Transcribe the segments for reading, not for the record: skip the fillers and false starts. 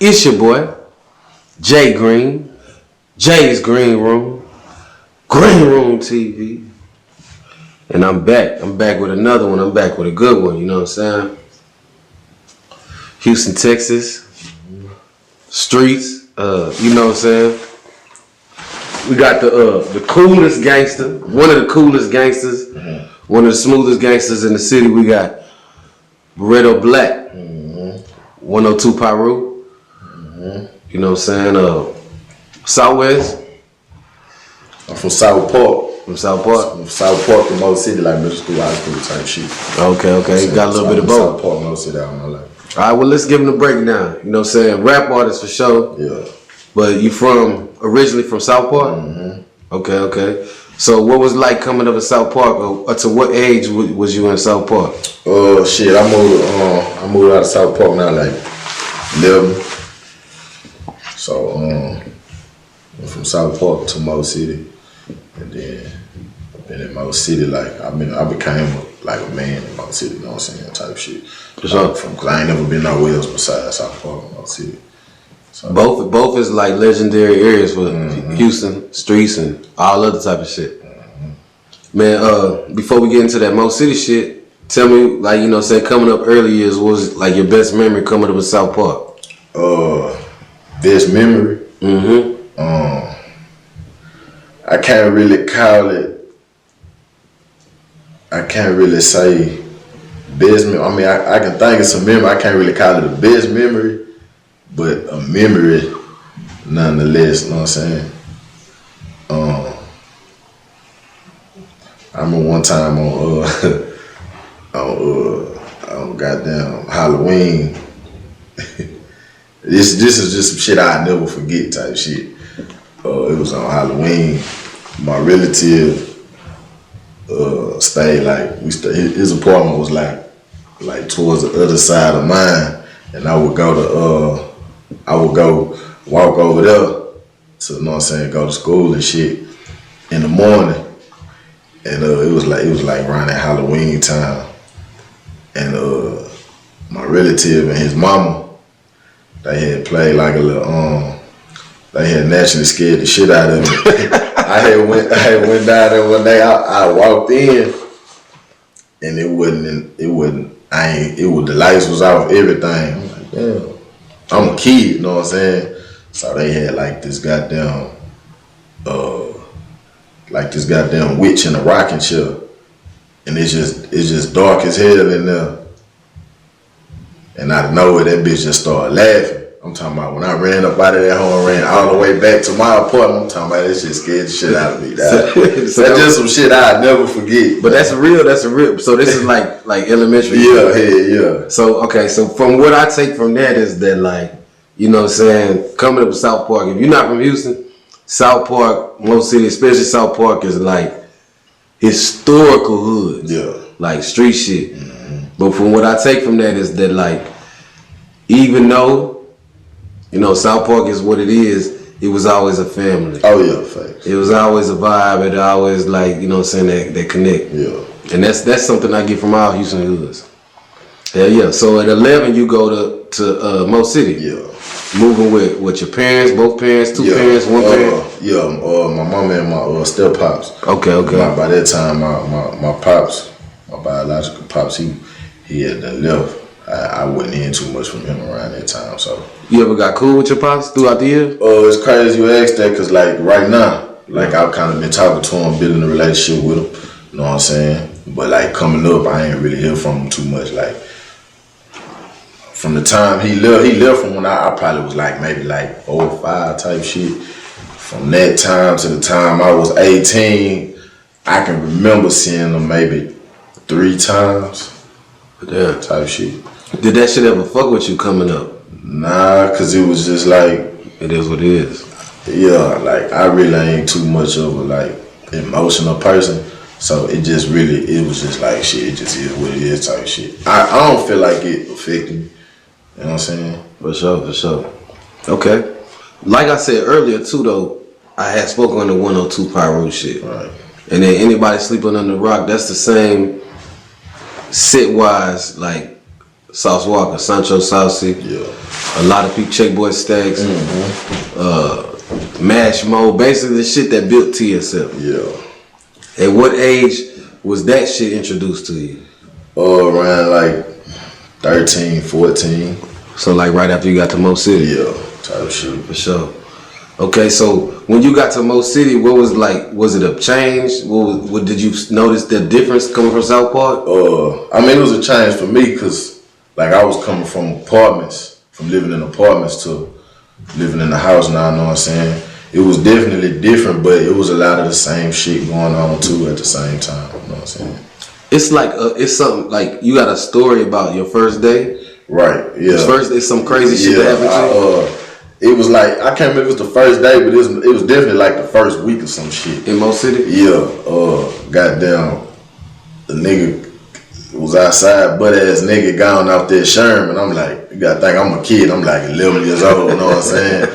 It's your boy, Jay Green, JaysGreenroom, Greenroom TV. And I'm back. I'm back with another one. I'm back with a good one, you know what I'm saying? Houston, Texas. Streets, you know what I'm saying? We got the coolest gangster, one of the coolest gangsters, one of the smoothest gangsters in the city. We got BERETTA BLK, 102 Piru. You know what I'm saying? Southwest. I'm from South Park. From South Park? From South Park to Mo City, like middle school, high school type shit. Okay. Got a little bit of both. South Park, Mo City, all my life. All right, well, let's give him a breakdown. You know what I'm saying? Rap artist for sure. Yeah. But you originally from South Park? Okay. So what was it like coming up in South Park, or to what age was you in South Park? Shit, I moved out of South Park now, like 11. So, I'm from South Park to Mo City, and then I've been in Mo City, like I became like a man in Mo City, you know what I'm saying, type shit. Cause I ain't never been nowhere else besides South Park and Mo City. So, both is like legendary areas for Houston streets and all other type of shit. Man, before we get into that Mo City shit, tell me, like, you know what I'm saying, coming up early years, what was like your best memory coming up in South Park? Best memory? I can't really call it, I can't really say best memory. I mean, I can think of some memory. I can't really call it a best memory, but a memory nonetheless, you know what I'm saying? I remember one time on goddamn Halloween. This is just some shit I never forget type shit. It was on Halloween. My relative stayed his apartment was like towards the other side of mine, and I would go walk over there to, you know what I'm saying, go to school and shit in the morning. And it was like around that Halloween time. And my relative and his mama, they had played like a little they had naturally scared the shit out of me. I had went down there one day. I walked in, and the lights was off, everything. I'm like, damn, I'm a kid, you know what I'm saying? So they had like this goddamn witch in a rocking chair, and it's just dark as hell in there. And out of nowhere, that bitch just started laughing. I'm talking about when I ran up out of that home, ran all the way back to my apartment. I'm talking about that shit scared the shit out of me. That's just some shit I'd never forget. But that's real. So this is like elementary. Yeah. So okay, so from what I take from that is that, like, you know what I'm saying, coming up with South Park, if you're not from Houston, South Park, Mo City, especially South Park, is like historical hoods. Yeah. Like street shit. But from what I take from that is that, like, even though, you know, South Park is what it is, it was always a family. Oh yeah, facts. It was always a vibe. It always, like, you know what I'm saying, that connect. Yeah. And that's something I get from all Houston hoods. Hell yeah. So at 11 you go to Mo City. Yeah. Moving with your parents, both parents, two parents, one parent? My mama and my step pops. Okay. By that time, my pops, my biological pops, he had done left. I wasn't in too much from him around that time, so. You ever got cool with your pops throughout the year? It's crazy you asked that, because like right now, like I've kind of been talking to him, building a relationship with him, you know what I'm saying? But like coming up, I ain't really hear from him too much. Like from the time he left from when I probably was like maybe like 4 or 5 type shit. From that time to the time I was 18, I can remember seeing him maybe 3 times. Yeah. Type shit. Did that shit ever fuck with you coming up? Nah, cause it was just like, it is what it is. Yeah, like I really ain't too much of a like emotional person, so it was just like shit. It just is what it is type shit. I don't feel like it affected me. You know what I'm saying? For sure. Okay. Like I said earlier too, though, I had spoken on the 102 Piru shit. Right. And then anybody sleeping under the rock, that's the same set wise, like Sauce Walker, Sancho Saucy. Yeah. a lot of people, Check Boy Stacks, Mash Mode, basically the shit that built TSF. Yeah. At what age was that shit introduced to you? Around like 13, 14. So like right after you got to Mo City? Yeah, type shit. For sure. Okay, so when you got to Mo City, what was like, was it a change? What did you notice the difference coming from South Park? I mean, it was a change for me because like I was coming from apartments, from living in apartments to living in the house now, you know what I'm saying? It was definitely different, but it was a lot of the same shit going on too at the same time, you know what I'm saying? It's like, it's something like, you got a story about your first day? Right, yeah. It's some crazy shit that happened to you? It was like, I can't remember if it was the first day, but it was definitely like the first week or some shit. In Mo City? Yeah, goddamn, the nigga was outside, butt ass nigga gone out there Sherman. I'm like, you gotta think I'm a kid. I'm like 11 years old, you know what I'm saying?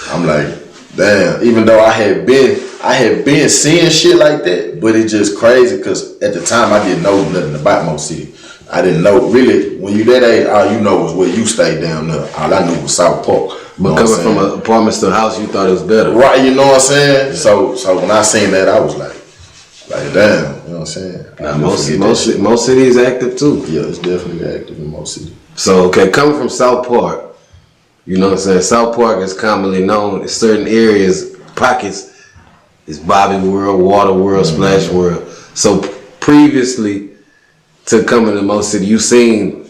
I'm like, damn, even though I had been seeing shit like that, but it's just crazy because at the time I didn't know nothing about Mo City. I didn't know, really, when you that age, all you know was where you stayed down there. All I knew was South Park. But coming from an apartment to a house, you thought it was better. Right, you know what I'm saying? Yeah. So when I seen that, I was like damn, you know what I'm saying? Now, Mo City is active too. Yeah, it's definitely active in Mo City. So, okay, coming from South Park, you know what I'm saying? South Park is commonly known in certain areas, pockets, is Bobby World, Water World, Splash World. So previously to coming to Mo City, you seen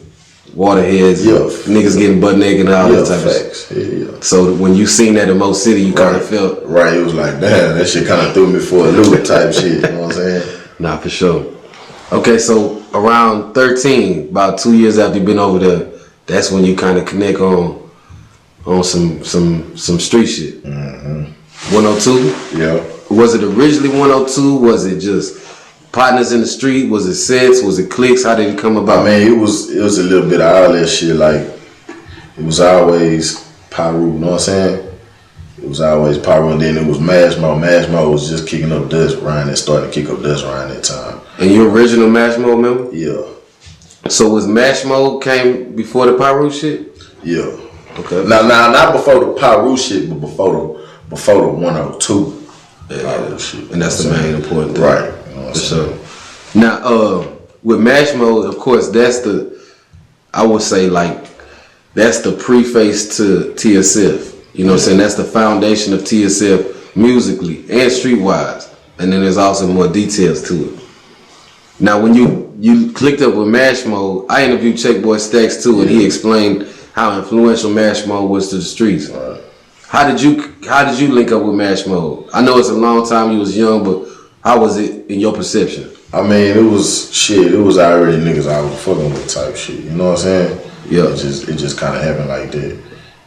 waterheads, niggas getting butt naked and all that type of shit. Yeah. So when you seen that in Mo City, you kind of felt... Right, it was like, damn, that shit kind of threw me for a loop type shit, you know what I'm saying? Nah, for sure. Okay, so around 13, about 2 years after you've been over there, that's when you kind of connect on some street shit. 102? Yeah. Was it originally 102? Was it just partners in the street? Was it sets? Was it cliques? How did it come about? I mean, it was a little bit of all that shit. Like, it was always Piru, you know what I'm saying? It was always Piru, and then it was Mash Mode. Mash Mode was just kicking up dust around that, starting to kick up dust around that time. And you original Mash Mode member? Yeah. So was Mash Mode came before the Piru shit? Yeah. Okay. Now, not before the Piru shit, but before the 102. Yeah, shit. And that's the main important thing. Right. You know what I'm saying? Now, with Mash Mode, of course, that's I would say, like, that's the preface to TSF. You know what I'm saying? That's the foundation of TSF musically and streetwise. And then there's also more details to it. Now, when you clicked up with Mash Mode, I interviewed Check Boy Stacks too, and he explained how influential Mash Mode was to the streets. Right. How did you link up with Mash Mode? I know it's a long time, you was young, but how was it in your perception? I mean, it was already niggas I was fucking with type shit. You know what I'm saying? Yeah. It just kind of happened like that.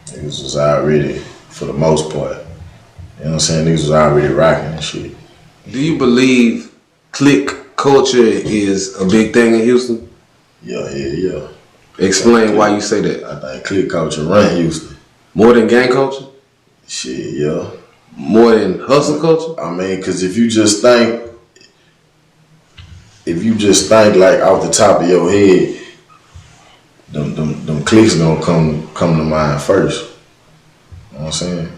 Niggas was already, for the most part. You know what I'm saying? Niggas was already rocking and shit. Do you believe clique culture is a big thing in Houston? Yeah. Explain why you say that. I think clique culture run Houston. More than gang culture? Shit, yeah. More than hustle culture? I mean, cause if you just think like off the top of your head, them cliques gonna come to mind first. You know what I'm saying?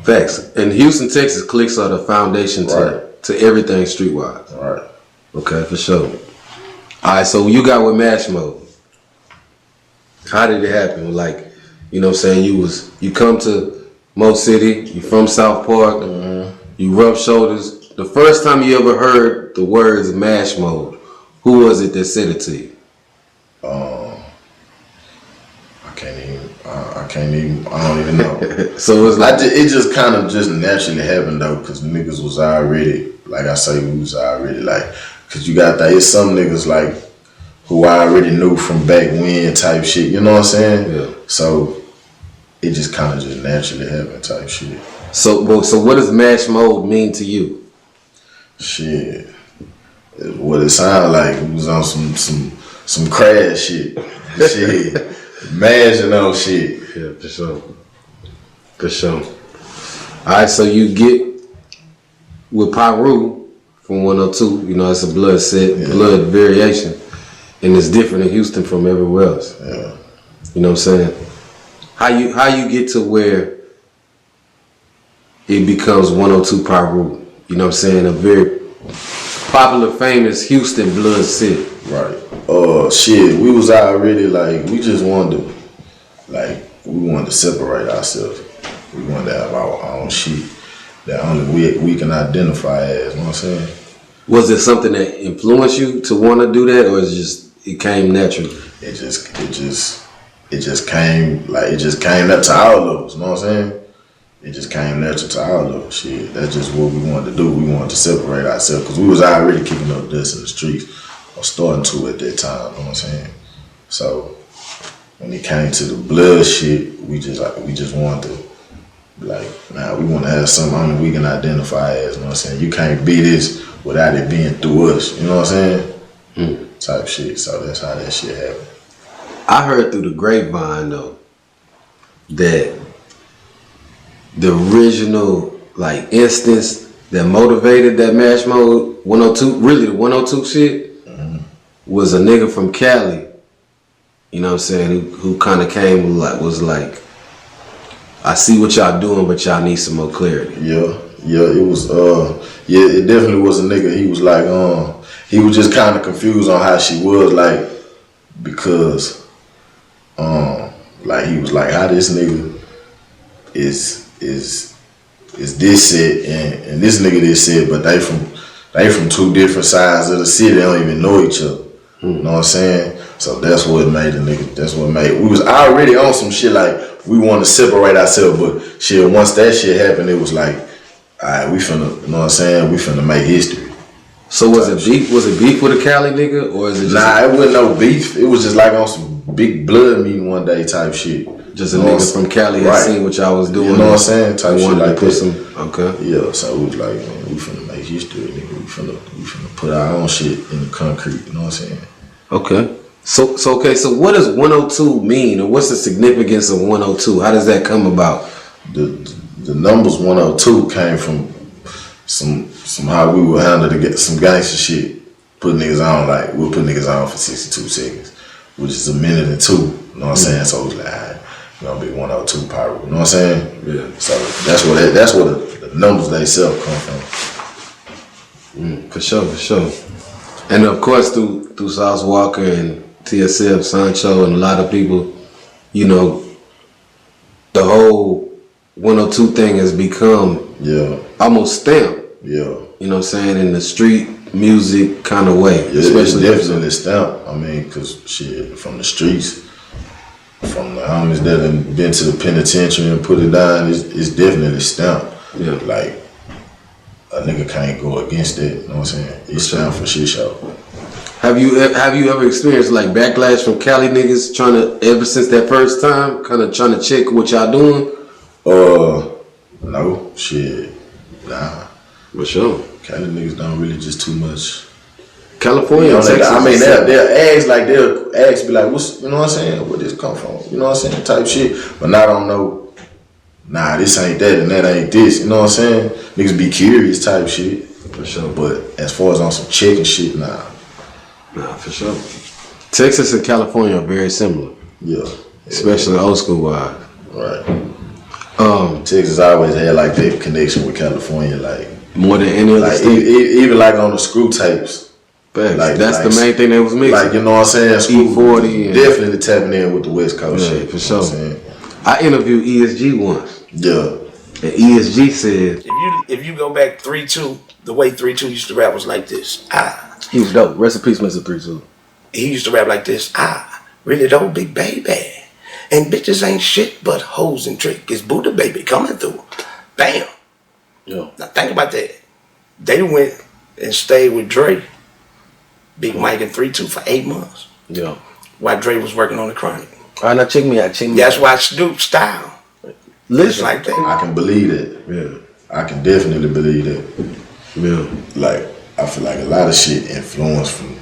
Facts. In Houston, Texas, cliques are the foundation to everything streetwise. Right. Okay, for sure. Alright, so you got with Mash Mode. How did it happen? Like, you know what I'm saying, you come to Mo City, you from South Park, you rub shoulders. The first time you ever heard the words Mash Mode, who was it that said it to you? I don't even know. So it's like it just kind of just naturally happened though, cause niggas was already, like I say, we was already like, cause you got that, it's some niggas like who I already knew from back when type shit, you know what I'm saying? Yeah. So it just kind of just naturally happened type shit. So what does Mash Mode mean to you? Shit, what it sounded like, it was on some crash shit. Shit, mashing on shit. Yeah, for sure. For sure. Alright, so you get with Piru from 102, you know, it's a blood set, blood variation, and it's different in Houston from everywhere else. Yeah. You know what I'm saying? How you get to where it becomes 102 Piru? You know what I'm saying? A very popular, famous Houston blood city. Right. Shit, we was already like, we just wanted to, like, we wanted to separate ourselves. We wanted to have our own shit that only we can identify as, you know what I'm saying? Was it something that influenced you to want to do that, or it came naturally? It just came, like, it just came up to all of us, you know what I'm saying? It just came natural to all of us, shit. That's just what we wanted to do. We wanted to separate ourselves, because we was already kicking up dust in the streets, or starting to at that time, you know what I'm saying? So, when it came to the blood shit, we just wanted to, like, nah, we want to have something only we can identify as, you know what I'm saying? You can't be this without it being through us, you know what I'm saying? Type shit, so that's how that shit happened. I heard through the grapevine, though, that the original, like, instance that motivated that Mash Mode 102, really the 102 shit, was a nigga from Cali, you know what I'm saying, who kind of came, was like, I see what y'all doing, but y'all need some more clarity. Yeah, it was, it definitely was a nigga. He was like, he was just kind of confused on how she was, like, because, like, he was like, how this nigga is this set and this nigga this set, but they from two different sides of the city. They don't even know each other. You know what I'm saying? So that's what made the nigga. We was already on some shit, like, we want to separate ourselves, but shit, once that shit happened, it was like, all right, we finna, you know what I'm saying? We finna make history. So was it beef with a Cali nigga, or is it just it wasn't no beef. It was just like on some big blood meeting one day type shit. Just a nigga from Cali had seen what y'all was doing. You know what I'm saying? Type shit like that. Okay. Yeah, so it was like, man, we finna make history, nigga. We finna put our own shit in the concrete. You know what I'm saying? Okay. So what does 102 mean, or what's the significance of 102? How does that come about? The numbers 102 came from some how we would handle to get some gangster shit. Put niggas on, like, we'll put niggas on for 62 seconds, which is a minute and two. You know what I'm saying? So it was like, all right, we're gonna be 102 Piru. You know what I'm saying? Yeah. So that's where the numbers themselves come from. For sure. And of course, through Sauce Walker and TSF, Sancho, and a lot of people, you know, the whole 102 thing has become almost stamped. Yeah. You know what I'm saying? In the street music kind of way. Yeah, especially it's definitely stamped. I mean, because shit, from the streets, from the homies that have been to the penitentiary and put it down, it's definitely stamped. Yeah. Like, a nigga can't go against it, you know what I'm saying? It's stamped for shit show. Have you ever experienced, like, backlash from Cali niggas ever since that first time, kind of trying to check what y'all doing? No, shit, nah. For sure. Cali niggas don't really just too much. California, Texas. I mean, they'll ask, be like, what's, you know what I'm saying? Where this come from? You know what I'm saying? Type shit. But now I don't know. Nah, this ain't that and that ain't this. You know what I'm saying? Niggas be curious type shit. For sure. But as far as on some checking shit, nah. Nah, for sure. Texas and California are very similar. Yeah. Especially old school wise. Right. Texas always had like that connection with California, like more than any other state. Even like on the screw tapes. Like, that's the main thing that was mixing. Like, you know what I'm saying? E40 definitely tapping in with the West Coast shit. For sure. I interviewed ESG once. Yeah. And ESG said, if you go back 3-2, the way 3-2 used to rap was like this. He was dope. Rest in peace, Mr. 3-2. He used to rap like this. Really dope, big baby. And bitches ain't shit but hoes and trick. It's Buddha baby coming through. Bam. Yeah. Now think about that. They went and stayed with Dre, Big Mike and 3-2 for 8 months. Yeah. While Dre was working on the Chronic. All right, now check me out. That's why Snoop style. Listen. Like that. I can believe it. Yeah. I can definitely believe that. Yeah. Like, I feel like a lot of shit influenced from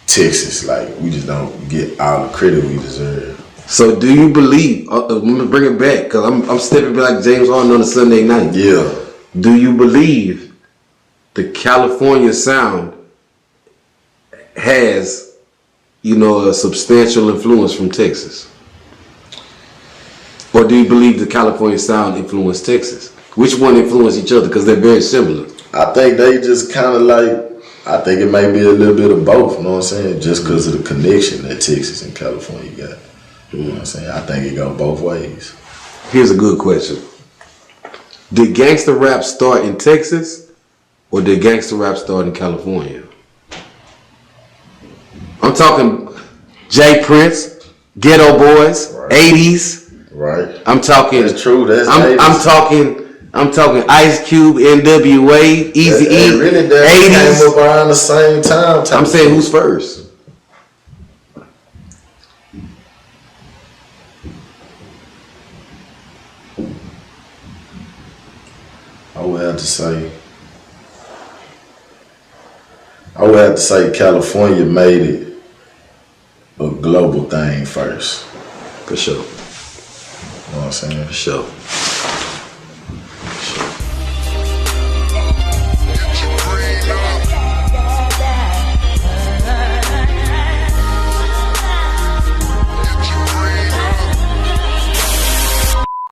Texas. Like, we just don't get all the credit we deserve. So do you believe, let me bring it back, because I'm stepping back like James Harden on a Sunday night. Yeah. Do you believe the California sound has, you know, a substantial influence from Texas? Or do you believe the California sound influenced Texas? Which one influenced each other? Because they're very similar. I think they just kind of like, I think it may be a little bit of both, you know what I'm saying? Just because of the connection that Texas and California got. You know what I'm saying? I think it go both ways. Here's a good question. Did gangster rap start in Texas or did gangster rap start in California? I'm talking Jay Prince, Ghetto Boys, Right. 80s. Right. I'm talking. That's true. That's I'm talking Ice Cube, NWA, Easy E. Really, that 80s. came up around the same time. I'm saying who's first? I would have to say California made it a global thing first. For sure. You know what I'm saying? For sure.